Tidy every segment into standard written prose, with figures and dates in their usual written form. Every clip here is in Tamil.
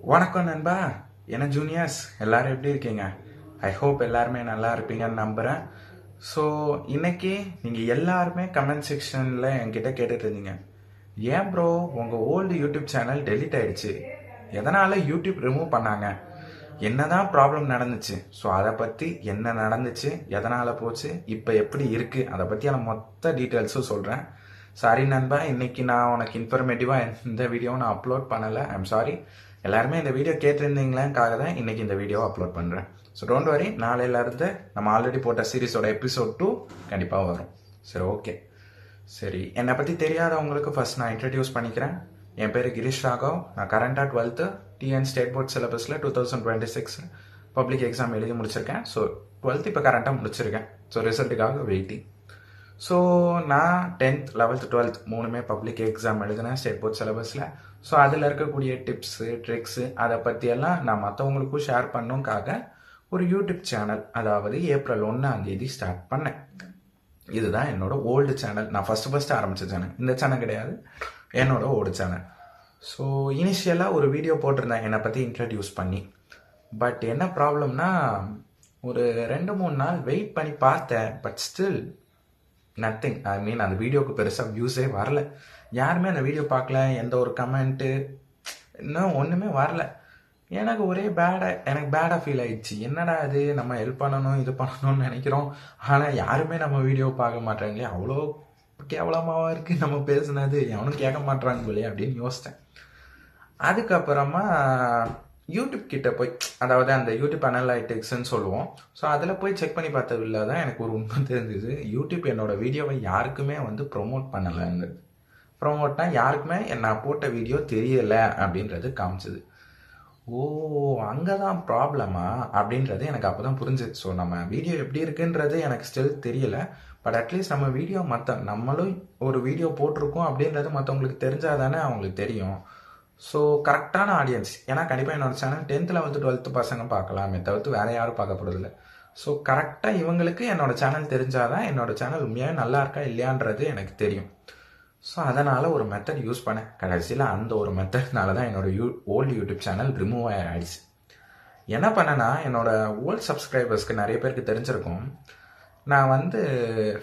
வணக்கம் நண்பா. என்ன ஜூனியர்ஸ் எல்லாரும் எப்படி இருக்கீங்க? ஐ ஹோப் எல்லாருமே நல்லா இருப்பீங்கன்னு நம்புகிறேன். ஸோ இன்னைக்கு நீங்கள் எல்லாருமே கமெண்ட் செக்ஷனில் என்கிட்ட கேட்டுட்டு இருந்தீங்க, ஏன் ப்ரோ உங்கள் ஓல்டு யூடியூப் சேனல் டெலீட் ஆயிடுச்சு, எதனால் யூடியூப் ரிமூவ் பண்ணாங்க, என்னதான் ப்ராப்ளம் நடந்துச்சு, ஸோ அதை பற்றி என்ன நடந்துச்சு, எதனால் போச்சு, இப்போ எப்படி இருக்குது, அதை பற்றியான மொத்த டீட்டெயில்ஸும் சொல்கிறேன். சாரி நண்பா, இன்னைக்கு நான் உனக்கு இன்ஃபர்மேட்டிவாக எந்த வீடியோவும் நான் அப்லோட் பண்ணலை. I'm sorry. எல்லாருமே இந்த வீடியோ கேட்டிருந்தீங்களாக்காக தான் இன்னைக்கு இந்த வீடியோவை அப்லோட் பண்ணுறேன். ஸோ டோன்ட் வரி, நாளையிலேருந்து நம்ம ஆல்ரெடி போட்ட சீரிஸோட எபிசோட் 2 கண்டிப்பாக வரும். சரி, ஓகே. சரி, என்னை பற்றி தெரியாதவங்களுக்கு ஃபர்ஸ்ட் நான் இன்ட்ரடியூஸ் பண்ணிக்கிறேன். என் பேர் கிரீஷ் ராகவ். நான் கரண்டாக 12th டிஎன் ஸ்டேட் போர்ட் சிலபஸில் 2026 பப்ளிக் எக்ஸாம் எழுதி முடிச்சிருக்கேன். ஸோ 12th இப்போ கரண்ட்டாக முடிச்சிருக்கேன். So ரிசல்ட்டுக்காக waiting. ஸோ நான் 10th 11th 12th மூணுமே பப்ளிக் எக்ஸாம் எழுதினேன் ஸ்டேட் போர்ட் சிலபஸில். ஸோ அதில் இருக்கக்கூடிய டிப்ஸு ட்ரிக்ஸு அதை பற்றியெல்லாம் நான் மற்றவங்களுக்கும் ஷேர் பண்ணுக்காக ஒரு யூடியூப் சேனல், அதாவது ஏப்ரல் 1 ஸ்டார்ட் பண்ணேன். இதுதான் என்னோட ஓல்டு சேனல். நான் ஃபஸ்ட்டு ஆரம்பித்த சேனல் இந்த சேனல் கிடையாது, என்னோட ஓல்டு சேனல். ஸோ இனிஷியலாக ஒரு வீடியோ போட்டிருந்தேன் என்னை பற்றி இன்ட்ரடியூஸ் பண்ணி. பட் என்ன ப்ராப்ளம்னா, ஒரு 2-3 நாள் வெயிட் பண்ணி பார்த்தேன். But still nothing. I mean அந்த வீடியோவுக்கு பெருசாக வியூஸே வரல. யாருமே அந்த வீடியோ பார்க்கல, எந்த ஒரு கமெண்ட்டு இன்னும் ஒன்றுமே வரல. எனக்கு ஒரே எனக்கு பேடாக ஃபீல் ஆயிடுச்சு. என்னடா இது, நம்ம ஹெல்ப் பண்ணணும் இது பண்ணணும்னு நினைக்கிறோம், ஆனால் யாருமே நம்ம வீடியோ பார்க்க மாட்டாங்களே, அவ்வளோ கேவலமாக இருக்குது நம்ம பேசுனது, எவனும் கேட்க மாட்டாங்க போலே அப்படின்னு யோசித்தேன். அதுக்கப்புறமா யூடியூப் கிட்ட போய், அதாவது அந்த யூடியூப் அனலைட்டிக்ஸ்ன்னு சொல்லுவோம், ஸோ அதில் போய் செக் பண்ணி பார்த்ததில்ல தான் எனக்கு ஒரு உண்மை தெரிஞ்சுது. யூடியூப் என்னோட வீடியோவை யாருக்குமே ப்ரொமோட் பண்ணலைன்னு. ப்ரொமோட்னா யாருக்குமே நான் போட்ட வீடியோ தெரியலை அப்படின்றது காமிச்சது. ஓ, அங்கே தான் ப்ராப்ளமா அப்படின்றது எனக்கு அப்போ தான் புரிஞ்சுது. ஸோ நம்ம வீடியோ எப்படி இருக்குன்றது எனக்கு ஸ்டில் தெரியலை. பட் அட்லீஸ்ட் நம்ம வீடியோ நம்மளும் ஒரு வீடியோ போட்டிருக்கோம் அப்படின்றது மற்றவங்களுக்கு தெரிஞ்சால் தானே அவங்களுக்கு தெரியும். ஸோ கரெக்டான ஆடியன்ஸ், ஏன்னா கண்டிப்பாக என்னோட சேனல் 10th 11th 12th பசங்க பார்க்கலாமே தவிர்த்து வேறு யாரும் பார்க்க போகிறதில்ல. ஸோ கரெக்டாக இவங்களுக்கு என்னோட சேனல் தெரிஞ்சாதான் என்னோட சேனல் உண்மையாக நல்லா இருக்கா இல்லையான்றது எனக்கு தெரியும். ஸோ அதனால் ஒரு மெத்தட் யூஸ் பண்ணேன். கடைசியில் அந்த ஒரு மெத்தட்னால தான் என்னோட ஓல்டு யூடியூப் சேனல் ரிமூவ் ஆகிடுச்சு. என்ன பண்ணேன்னா, என்னோட ஓல்டு சப்ஸ்கிரைபர்ஸ்க்கு நிறைய பேருக்கு தெரிஞ்சிருக்கும், நான்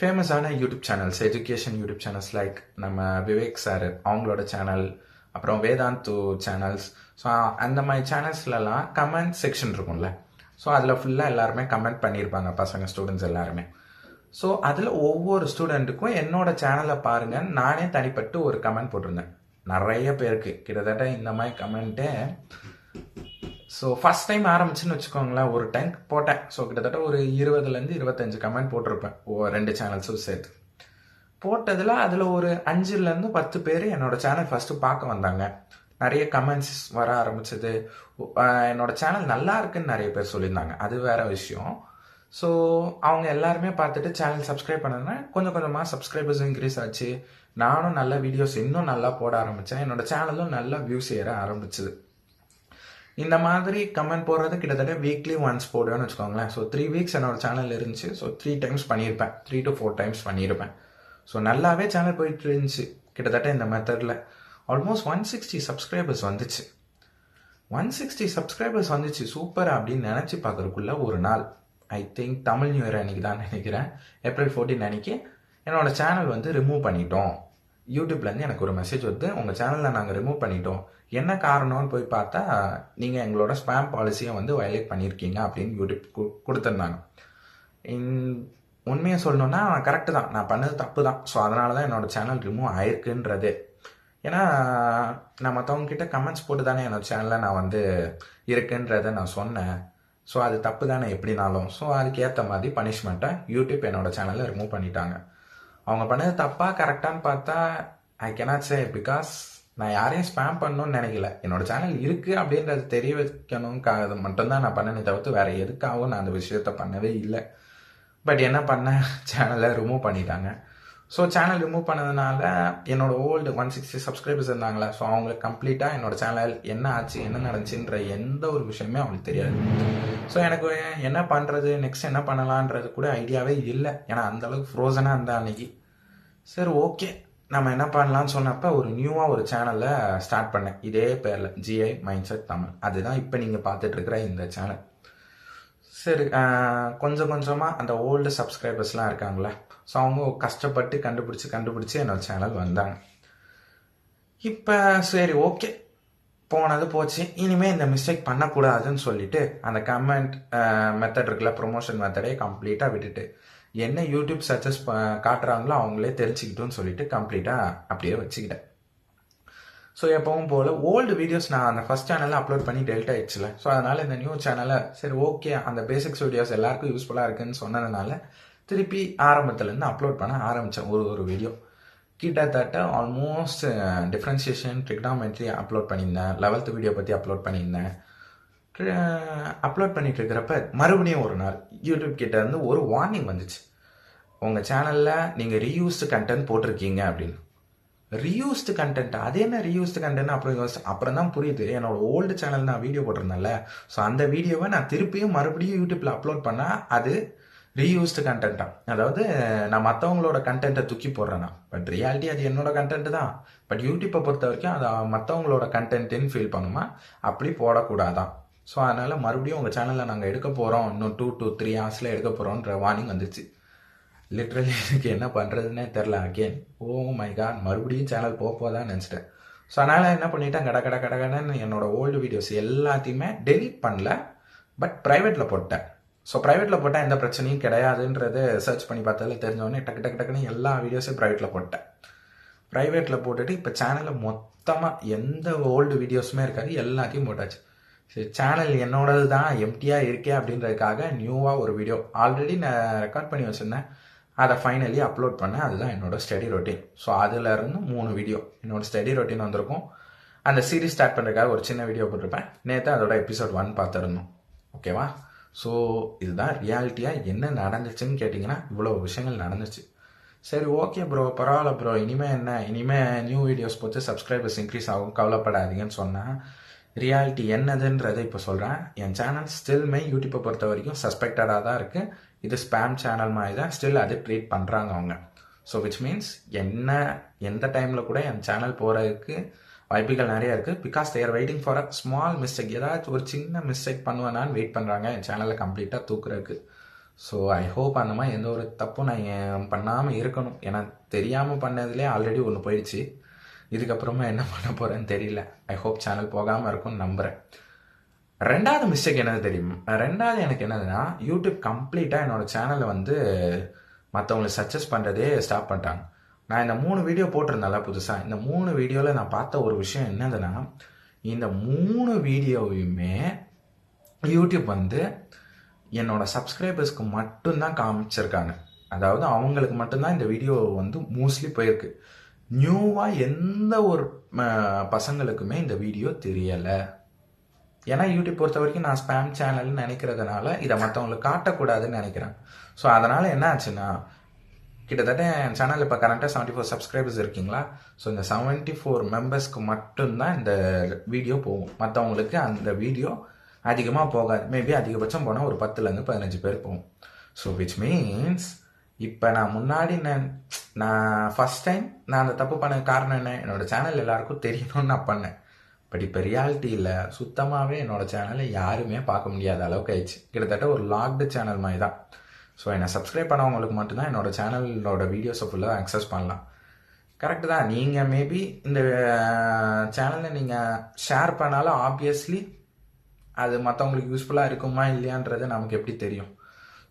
ஃபேமஸான YouTube channels, education YouTube channels like நம்ம விவேக் சார் அவங்களோட சேனல், அப்புறம் வேதாந்து சேனல்ஸ், ஸோ அந்த மாதிரி சேனல்ஸ்லலாம் கமெண்ட் செக்ஷன் இருக்கும்ல, ஸோ அதில் ஃபுல்லாக எல்லாருமே கமெண்ட் பண்ணியிருப்பாங்க, பசங்க ஸ்டூடெண்ட்ஸ் எல்லாருமே. ஸோ அதில் ஒவ்வொரு ஸ்டூடெண்ட்டுக்கும் என்னோட சேனலை பாருங்கள் நானே தனிப்பட்டு ஒரு கமெண்ட் போட்டிருந்தேன். நிறைய பேருக்கு கிட்டத்தட்ட இந்த மாதிரி கமெண்ட்டே. ஸோ ஃபஸ்ட் டைம் ஆரம்பிச்சுன்னு வச்சுக்கோங்களேன், ஒரு டைம் போட்டேன். ஸோ கிட்டத்தட்ட ஒரு 20-25 கமெண்ட் போட்டிருப்பேன் 2 சேனல்ஸும் சேர்த்து. போட்டதில் அதில் ஒரு 5-10 பேர் என்னோட சேனல் ஃபஸ்ட்டு பார்க்க வந்தாங்க. நிறைய கமெண்ட்ஸ் வர ஆரம்பிச்சது. என்னோட சேனல் நல்லா இருக்குன்னு நிறைய பேர் சொல்லியிருந்தாங்க, அது வேற விஷயம். ஸோ அவங்க எல்லாருமே பார்த்துட்டு சேனல் சப்ஸ்கிரைப் பண்ணதுன்னா கொஞ்சம் கொஞ்சமாக சப்ஸ்கிரைபர்ஸ் இன்க்ரீஸ் ஆச்சு. நானும் நல்ல வீடியோஸ் இன்னும் நல்லா போட ஆரம்பித்தேன். என்னோட சேனலும் நல்லா வியூஸ் ஏற ஆரம்பிச்சுது. இந்த மாதிரி கமெண்ட் போடுறது கிட்டத்தட்ட வீக்லி ஒன்ஸ் போடுவேன்னு வச்சுக்கோங்களேன். ஸோ 3 வீக்ஸ் என்னோட சேனல் இருந்துச்சு. ஸோ 3 டைம்ஸ் பண்ணியிருப்பேன், 3 to 4 டைம்ஸ் பண்ணியிருப்பேன். ஸோ நல்லாவே சேனல் போயிட்டு இருந்துச்சு. கிட்டத்தட்ட இந்த மெத்தடில் ஆல்மோஸ்ட் 160 சப்ஸ்கிரைபர்ஸ் வந்துச்சு. 160 சப்ஸ்கிரைபர்ஸ் வந்துச்சு, சூப்பர் அப்படின்னு நினச்சி பார்க்குறதுக்குள்ள ஒரு நாள், I think Tamil new year அன்றைக்கி தான் நினைக்கிறேன், ஏப்ரல் 14 அன்றைக்கி என்னோட சேனல் ரிமூவ் பண்ணிட்டோம். யூடியூப்லேருந்து எனக்கு ஒரு மெசேஜ் வருது, உங்கள் சேனலில் நாங்கள் ரிமூவ் பண்ணிட்டோம், என்ன காரணம்னு போய் பார்த்தா நீங்கள் எங்களோட ஸ்பேம் பாலிசியை வயலேட் பண்ணியிருக்கீங்க அப்படின்னு யூடியூப் கொடுத்துருந்தாங்க. உண்மையை சொல்லணுன்னா கரெக்டு தான், நான் பண்ணது தப்பு தான். ஸோ அதனால தான் என்னோடய சேனல் ரிமூவ் ஆயிருக்குன்றது. ஏன்னா நான் மற்றவங்க கிட்ட கமெண்ட்ஸ் போட்டு தானே என்னோடய சேனலில் நான் இருக்குன்றதை நான் சொன்னேன். ஸோ அது தப்பு தானே எப்படினாலும். ஸோ அதுக்கேற்ற மாதிரி பனிஷ்மெண்ட்டை யூடியூப் என்னோடய சேனலில் ரிமூவ் பண்ணிட்டாங்க. அவங்க பண்ணது தப்பாக கரெக்டான்னு பார்த்தா ஐ கேனாட் சே, பிகாஸ் நான் யாரையும் ஸ்பேம் பண்ணணும்னு நினைக்கல. என்னோடய சேனல் இருக்குது அப்படின்றது தெரிய வைக்கணுங்காக மட்டும்தான் நான் பண்ணனே தவிர்த்து வேறு எதுக்காகவும் நான் அந்த விஷயத்த பண்ணவே இல்லை. பட் என்ன பண்ண, சேனலை ரிமூவ் பண்ணிட்டாங்க. ஸோ சேனல் ரிமூவ் பண்ணதுனால என்னோடய ஓல்டு 160 சப்ஸ்கிரைபர்ஸ் இருந்தாங்களே, ஸோ அவங்களுக்கு கம்ப்ளீட்டாக என்னோடய சேனல் என்ன ஆச்சு என்ன நடந்துச்சுன்ற எந்த ஒரு விஷயமே அவங்களுக்கு தெரியாது. ஸோ எனக்கு என்ன பண்ணுறது, நெக்ஸ்ட் என்ன பண்ணலான்றது கூட ஐடியாவே இல்லை. ஏன்னா அந்தளவுக்கு ஃப்ரோசனாக இருந்தால் அன்றைக்கி. சரி, ஓகே, நம்ம என்ன பண்ணலாம்னு சொன்னப்போ ஒரு நியூவாக ஒரு சேனலை ஸ்டார்ட் பண்ணேன் இதே பேரில் ஜிஐ மைண்ட் செட் தமிழ். அதுதான் இப்போ நீங்கள் பார்த்துட்டு இருக்கிற இந்த சேனல். சரி, கொஞ்சம் கொஞ்சமாக அந்த ஓல்டு சப்ஸ்கிரைபர்ஸ்லாம் இருக்காங்களே, ஸோ அவங்க கஷ்டப்பட்டு கண்டுபிடிச்சி என்னோட சேனல் வந்தாங்க. இப்போ சரி ஓகே, போனது போச்சு, இனிமேல் இந்த மிஸ்டேக் பண்ணக்கூடாதுன்னு சொல்லிட்டு அந்த கமெண்ட் மெத்தட் இருக்குல்ல, ப்ரொமோஷன் மெத்தடே கம்ப்ளீட்டாக விட்டுட்டு என்ன யூடியூப் சர்ச்சஸ் காட்டுறாங்களோ அவங்களே தெரிஞ்சுக்கிட்டோன்னு சொல்லிட்டு கம்ப்ளீட்டாக அப்படியே வச்சுக்கிட்டேன். ஸோ எப்பவும் போல் ஓல்டு வீடியோஸ் நான் அந்த ஃபஸ்ட் சேனலில் அப்லோட் பண்ணி டெல்ட் ஆயிடுச்சுல, ஸோ அதனால் இந்த நியூ சேனலை சரி ஓகே அந்த பேசிக்ஸ் வீடியோஸ் எல்லாருக்கும் யூஸ்ஃபுல்லாக இருக்குன்னு சொன்னதுனால திருப்பி ஆரம்பத்துலேருந்து அப்லோட் பண்ண ஆரம்பித்தேன். ஒரு வீடியோ கிட்டத்தட்ட ஆல்மோஸ்ட் டிஃப்ரென்சியேஷன் ட்ரிக்னாமெட்ரி அப்லோட் பண்ணியிருந்தேன். 11th வீடியோ பற்றி அப்லோட் பண்ணியிருந்தேன். அப்லோட் பண்ணிட்டு இருக்கிறப்ப மறுபடியும் ஒரு நாள் யூடியூப் கிட்ட இருந்து ஒரு வார்னிங் வந்துச்சு, உங்கள் சேனலில் நீங்கள் ரீயூஸ்டு கண்டென்ட் போட்டிருக்கீங்க அப்படின்னு. ரீயூஸ்டு கண்டென்ட், அது என்ன ரீயூஸ்டு கண்டென்ட் அப்புறம் தான் புரியுது. என்னோட ஓல்டு சேனல் நான் வீடியோ போட்டிருந்தேன்ல, ஸோ அந்த வீடியோவை நான் திருப்பியும் மறுபடியும் யூடியூப்பில் அப்லோட் பண்ணால் அது ரீயூஸ்டு கண்டென்ட்டா, அதாவது நான் மற்றவங்களோட கண்டென்ட்டை தூக்கி போடுறேன்னா. பட் ரியாலிட்டி அது என்னோட கண்டென்ட் தான். பட் யூடியூப்பை பொறுத்த வரைக்கும் அதை மற்றவங்களோட கண்டென்ட்டுன்னு ஃபீல் பண்ணுமா, அப்படி போடக்கூடாதான். ஸோ அதனால் மறுபடியும் உங்கள் சேனலில் நாங்கள் எடுக்க போகிறோம், இன்னும் 2 to 3 hours எடுக்க போகிறோன்ற வார்னிங் வந்துச்சு. லிட்ரலி எனக்கு என்ன பண்ணுறதுன்னே தெரில. அகெயின் ஓ மை காட், மறுபடியும் சேனல் போதான்னு நினச்சிட்டேன். ஸோ அதனால் என்ன பண்ணிட்டேன், கடன்னு என்னோட ஓல்டு வீடியோஸ் எல்லாத்தையுமே டெலிட் பண்ணல, பட் ப்ரைவேட்டில் போட்டேன். ஸோ ப்ரைவேட்டில் போட்டால் எந்த பிரச்சனையும் கிடையாதுன்றது சர்ச் பண்ணி பார்த்ததில் தெரிஞ்சவொடனே டக்குன்னு எல்லா வீடியோஸையும் ப்ரைவேட்டில் போட்டேன். ப்ரைவேட்டில் போட்டுட்டு இப்போ சேனலில் மொத்தமாக எந்த ஓல்டு வீடியோஸுமே இருக்காது, எல்லாத்தையும் போட்டாச்சு. சரி, சேனல் என்னோடது தான் எம்டியாக இருக்கே அப்படின்றதுக்காக நியூவாக ஒரு வீடியோ ஆல்ரெடி நான் ரெக்கார்ட் பண்ணி வச்சுருந்தேன், அதை ஃபைனலி அப்லோட் பண்ணேன். அதுதான் என்னோட ஸ்டடி ரொட்டீன். ஸோ அதிலேருந்து 3 வீடியோ என்னோட ஸ்டடி ரொட்டீன் வந்திருக்கும். அந்த சீரீஸ் ஸ்டார்ட் பண்ணுறதுக்காக ஒரு சின்ன வீடியோ போட்டிருப்பேன். நேற்று அதோட எபிசோட் 1 பார்த்துருந்தோம். ஓகேவா? ஸோ இதுதான் ரியாலிட்டியாக என்ன நடந்துச்சுன்னு கேட்டிங்கன்னா இவ்வளோ விஷயங்கள் நடந்துச்சு. சரி ஓகே ப்ரோ, பரவாயில்ல ப்ரோ, இனிமேல் நியூ வீடியோஸ் போட்டு சப்ஸ்கிரைபர்ஸ் இன்க்ரீஸ் ஆகும், கவலைப்படாதீங்கன்னு சொன்னால் ரியாலிட்டி என்னதுன்றதை இப்போ சொல்கிறேன். என் சேனல் ஸ்டில்மே யூடியூப்பை பொறுத்த வரைக்கும் சஸ்பெக்டடாக தான் இருக்குது. இது ஸ்பேம் சேனல் மாதிரி தான் ஸ்டில் அது ட்ரீட் பண்ணுறாங்க அவங்க. ஸோ விச் மீன்ஸ் எந்த டைமில் கூட என் சேனல் போகிறதுக்கு வாய்ப்புகள் நிறைய இருக்குது. Because they're waiting for a small mistake, ஏதாச்சும் ஒரு சின்ன மிஸ்டேக் பண்ணுவேனான்னு வெயிட் பண்ணுறாங்க என் சேனலை கம்ப்ளீட்டாக தூக்குறதுக்கு. ஸோ ஐ ஹோப் அந்த மாதிரி எந்த ஒரு தப்பும் நான் பண்ணாமல் இருக்கணும். ஏன்னா தெரியாமல் பண்ணதுலேயே ஆல்ரெடி ஒன்று போயிடுச்சு, இதுக்கப்புறமா என்ன பண்ண போகிறேன்னு தெரியல. ஐ ஹோப் சேனல் போகாமல் இருக்கும்னு நம்புகிறேன். ரெண்டாவது மிஸ்டேக் என்னது தெரியும், ரெண்டாவது எனக்கு என்னதுன்னா, யூடியூப் கம்ப்ளீட்டாக என்னோடய சேனலை வந்து மற்றவங்களை சஜஸ்ட் பண்ணுறதே ஸ்டாப் பண்ணிட்டாங்க. நான் இந்த 3 வீடியோ போட்டிருந்தேன்ல புதுசாக, இந்த 3 வீடியோவில் நான் பார்த்த ஒரு விஷயம் என்னதுன்னா, இந்த 3 வீடியோவையுமே யூடியூப் வந்து என்னோட சப்ஸ்கிரைபர்ஸ்க்கு மட்டும்தான் காமிச்சிருக்காங்க. அதாவது அவங்களுக்கு மட்டும்தான் இந்த வீடியோ வந்து மோஸ்ட்லி போயிருக்கு. நியூவாக எந்த ஒரு பசங்களுக்குமே இந்த வீடியோ தெரியலை. ஏன்னா யூடியூப் பொறுத்த வரைக்கும் நான் ஸ்பேம் சேனல்னு நினைக்கிறதுனால இதை மற்றவங்களுக்கு காட்டக்கூடாதுன்னு நினைக்கிறேன். ஸோ அதனால் என்ன ஆச்சுன்னா, கிட்டத்தட்ட என் சேனல் இப்போ கரண்ட்டாக 74 சப்ஸ்கிரைபர்ஸ் இருக்கீங்களா. ஸோ இந்த 74 மெம்பர்ஸ்க்கு மட்டும்தான் இந்த வீடியோ போகும், மற்றவங்களுக்கு அந்த வீடியோ அதிகமாக போகாது. மேபி அதிகபட்சம் போனால் ஒரு 10லேருந்து 15 பேர் போகும். ஸோ விச் மீன்ஸ் இப்போ நான் முன்னாடி நான் ஃபஸ்ட் டைம் நான் அந்த தப்பு பண்ண காரணம் என்ன, என்னோடய சேனல் எல்லாருக்கும் தெரியணும்னு நான் பண்ணேன். பட் இப்போ ரியாலிட்டியில் சுத்தமாகவே என்னோடய சேனலை யாருமே பார்க்க முடியாத அளவுக்கு ஆயிடுச்சு. கிட்டத்தட்ட ஒரு லாக்டு சேனல் மாதிரி தான். ஸோ என்னை சப்ஸ்கிரைப் பண்ணவங்களுக்கு மட்டும்தான் என்னோடய சேனலோட வீடியோஸை ஃபுல்லாக அக்சஸ் பண்ணலாம். கரெக்டு தான். நீங்கள் மேபி இந்த சேனலில் நீங்கள் ஷேர் பண்ணாலும் ஆப்வியஸ்லி அது மற்றவங்களுக்கு யூஸ்ஃபுல்லாக இருக்குமா இல்லையான்றது நமக்கு எப்படி தெரியும்.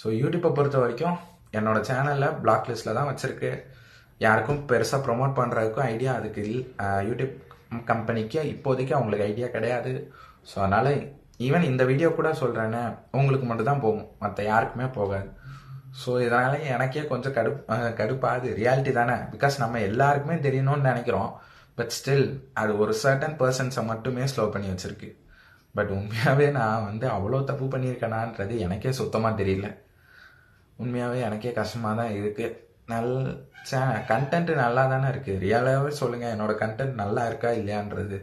ஸோ யூடியூப்பை பொறுத்த வரைக்கும் என்னோடய சேனலில் பிளாக் லிஸ்ட்டில் தான் வச்சுருக்கு. யாருக்கும் பெருசாக ப்ரொமோட் பண்ணுறதுக்கும் ஐடியா அதுக்கு யூடியூப் கம்பெனிக்கு இப்போதைக்கு அவங்களுக்கு ஐடியா கிடையாது. ஸோ அதனால் ஈவன் இந்த வீடியோ கூட சொல்கிறேன்னு உங்களுக்கு மட்டும்தான் போகும், மற்ற யாருக்குமே போகாது. ஸோ இதனால் எனக்கே கொஞ்சம் கடுப்பாகுது. ரியாலிட்டி தானே, பிகாஸ் நம்ம எல்லாருக்குமே தெரியணும்னு நினைக்கிறோம். பட் ஸ்டில் அது ஒரு சர்டன் பர்சன்ஸை மட்டுமே ஸ்லோ பண்ணி வச்சுருக்கு. பட் உண்மையாகவே நான் வந்து அவ்வளோ தப்பு பண்ணியிருக்கேனான்றது எனக்கே சுத்தமாக தெரியல. உண்மையாகவே எனக்கே கஷ்டமாக தான் இருக்குது. கண்டென்ட் நல்லா தானே இருக்குது, ரியலாகவே சொல்லுங்கள் என்னோடய கண்டென்ட் நல்லா இருக்கா இல்லையான்றது.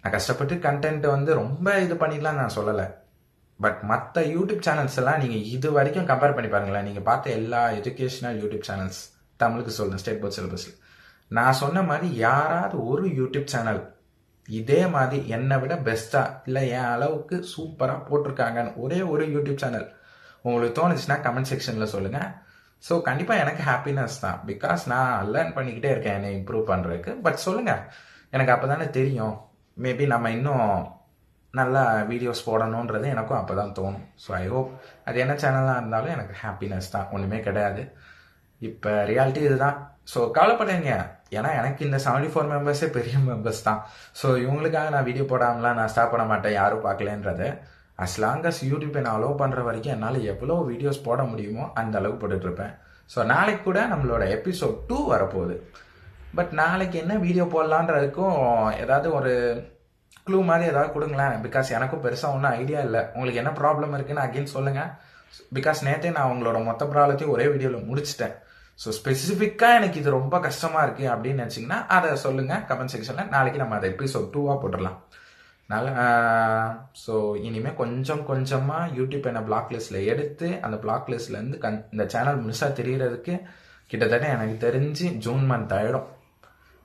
நான் கஷ்டப்பட்டு கண்டென்ட் வந்து ரொம்ப இது பண்ணிடலாம் நான் சொல்லலை. பட் மற்ற யூடியூப் சேனல்ஸ் எல்லாம் நீங்கள் இது வரைக்கும் கம்பேர் பண்ணி பாருங்களேன். நீங்கள் பார்த்த எல்லா எஜுகேஷனல் யூடியூப் சேனல்ஸ், தமிழுக்கு சொல்கிறேன், ஸ்டேட் போர்ட் சிலபஸில், நான் சொன்ன மாதிரி யாராவது ஒரு யூடியூப் சேனல் இதே மாதிரி என்னை விட பெஸ்ட்டாக இல்லை என் அளவுக்கு சூப்பராக போட்டிருக்காங்கன்னு ஒரே ஒரு யூடியூப் சேனல் உங்களுக்கு தோணுச்சுன்னா கமெண்ட் செக்ஷனில் சொல்லுங்கள். ஸோ கண்டிப்பாக எனக்கு ஹாப்பினஸ் தான். பிகாஸ் நான் லேர்ன் பண்ணிக்கிட்டே இருக்கேன் என்னை இம்ப்ரூவ் பண்ணுறதுக்கு. பட் சொல்லுங்கள், எனக்கு அப்போ தானே தெரியும். மேபி நம்ம இன்னும் நல்லா வீடியோஸ் போடணுன்றது எனக்கும் அப்போ தான் தோணும். ஸோ ஐ ஹோப் அது என்ன சேனலாக இருந்தாலும் எனக்கு ஹாப்பினஸ் தான், ஒன்றுமே கிடையாது. இப்போ ரியாலிட்டி இதுதான். ஸோ கவலைப்படாதீங்க, ஏன்னா எனக்கு இந்த 74 மெம்பர்ஸே பெரிய மெம்பர்ஸ் தான். ஸோ இவங்களுக்காக நான் வீடியோ போடாமலாம் நான் ஸ்டாப் பண்ண மாட்டேன், யாரும் பார்க்கலன்றது. அஸ் லாங் அஸ் யூடியூப் நான் அலோவ் பண்ணுற வரைக்கும் என்னால் எவ்வளோ வீடியோஸ் போட முடியுமோ அந்த அளவுக்கு போட்டுட்ருப்பேன். ஸோ நாளைக்கு கூட நம்மளோட எபிசோட் 2 வரப்போகுது. பட் நாளைக்கு என்ன வீடியோ போடலான்றதுக்கும் ஏதாவது ஒரு க்ளூ மாதிரி ஏதாவது கொடுங்களேன். பிகாஸ் எனக்கும் பெருசாக ஒன்றும் ஐடியா இல்லை. உங்களுக்கு என்ன ப்ராப்ளம் இருக்குன்னு அகெயின் சொல்லுங்கள். பிகாஸ் நேற்றே நான் உங்களோட மொத்த ப்ராப்ளத்தையும் ஒரே வீடியோவில் முடிச்சிட்டேன். ஸோ ஸ்பெசிஃபிக்காக எனக்கு இது ரொம்ப கஷ்டமாக இருக்குது அப்படின்னு நினச்சிங்கன்னா அதை சொல்லுங்கள் கமெண்ட் செக்ஷனில். நாளைக்கு நம்ம அதை எபிசோட் 2 போட்டுடலாம். நல்லா ஸோ இனிமேல் கொஞ்சம் கொஞ்சமாக யூடியூப் என்ன பிளாக் லிஸ்ட்டில் எடுத்து அந்த பிளாக் லிஸ்ட்லேருந்து இந்த சேனல் முழுசாக தெரியறதுக்கு கிட்டத்தட்ட எனக்கு தெரிஞ்சு ஜூன் மந்த் ஆகிடும்.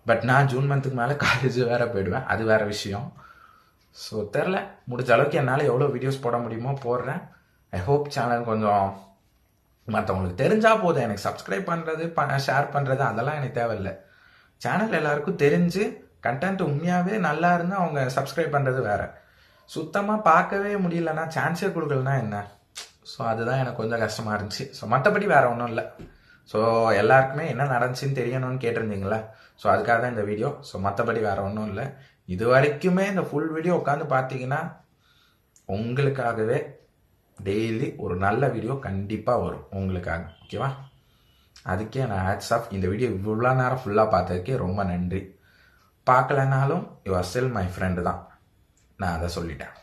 பட் நான் ஜூன் மந்த்துக்கு மேலே காலேஜ் வேறு போயிடுவேன், அது வேறு விஷயம். ஸோ தெரில, முடிஞ்ச அளவுக்கு என்னால் எவ்வளோ வீடியோஸ் போட முடியுமோ போடுறேன். ஐ ஹோப் சேனல் கொஞ்சம் மற்றவங்களுக்கு தெரிஞ்சால் போதும். எனக்கு சப்ஸ்கிரைப் பண்ணுறது ஷேர் பண்ணுறது அதெல்லாம் எனக்கு தேவையில்லை. சேனல் எல்லாருக்கும் தெரிஞ்சு கண்டென்ட் உண்மையாகவே நல்லா இருந்தால் அவங்க சப்ஸ்கிரைப் பண்ணுறது வேறு. சுத்தமாக பார்க்கவே முடியலன்னா, சான்ஸே கொடுக்கலன்னா என்ன? ஸோ அதுதான் எனக்கு கொஞ்சம் கஷ்டமாக இருந்துச்சு. ஸோ மற்றபடி வேறு ஒன்றும் இல்லை. ஸோ எல்லாருக்குமே என்ன நடந்துச்சுன்னு தெரியணும்னு கேட்டிருந்தீங்களா? ஸோ அதுக்காக தான் இந்த வீடியோ. ஸோ மற்றபடி வேறு ஒன்றும் இல்லை. இது வரைக்குமே இந்த ஃபுல் வீடியோ உட்காந்து பார்த்தீங்கன்னா உங்களுக்காகவே டெய்லி ஒரு நல்ல வீடியோ கண்டிப்பாக வரும் உங்களுக்காக. ஓகேவா? அதுக்கே நான் ஹேட்ஸ் ஆஃப். இந்த வீடியோ இவ்வளோ நேரம் ஃபுல்லாக பார்த்ததுக்கே ரொம்ப நன்றி. பார்க்கலனாலும் you are still my friend தான், நான் அதை சொல்லிட்டேன்.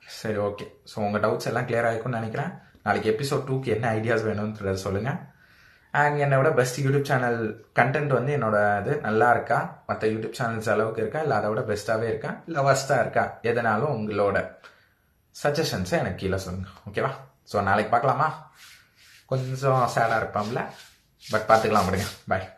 சரி, ஓகே. ஸோ உங்கள் டவுட்ஸ் எல்லாம் கிளியர் ஆகிக்கும்னு நினைக்கிறேன். நாளைக்கு எபிசோட் 2க்கு என்ன ஐடியாஸ் வேணும்ன்றத சொல்லுங்கள். அண்ட் என்னோட பெஸ்ட் யூடியூப் சேனல் கண்டென்ட் வந்து என்னோட இது நல்லா இருக்கா, மற்ற யூடியூப் சேனல்ஸ் அளவுக்கு இருக்கா, இல்லை அதை விட பெஸ்ட்டாகவே இருக்கா, இல்லை வர்ஸ்ட்டாக இருக்கா, எதனாலும் உங்களோட சஜஷன்ஸை எனக்கு கீழே சொல்லுங்கள். ஓகேவா? ஸோ நாளைக்கு பார்க்கலாமா? கொஞ்சம் சேடாக இருப்பாம்ல, பட் பார்த்துக்கலாம். அப்படிங்க. பாய்.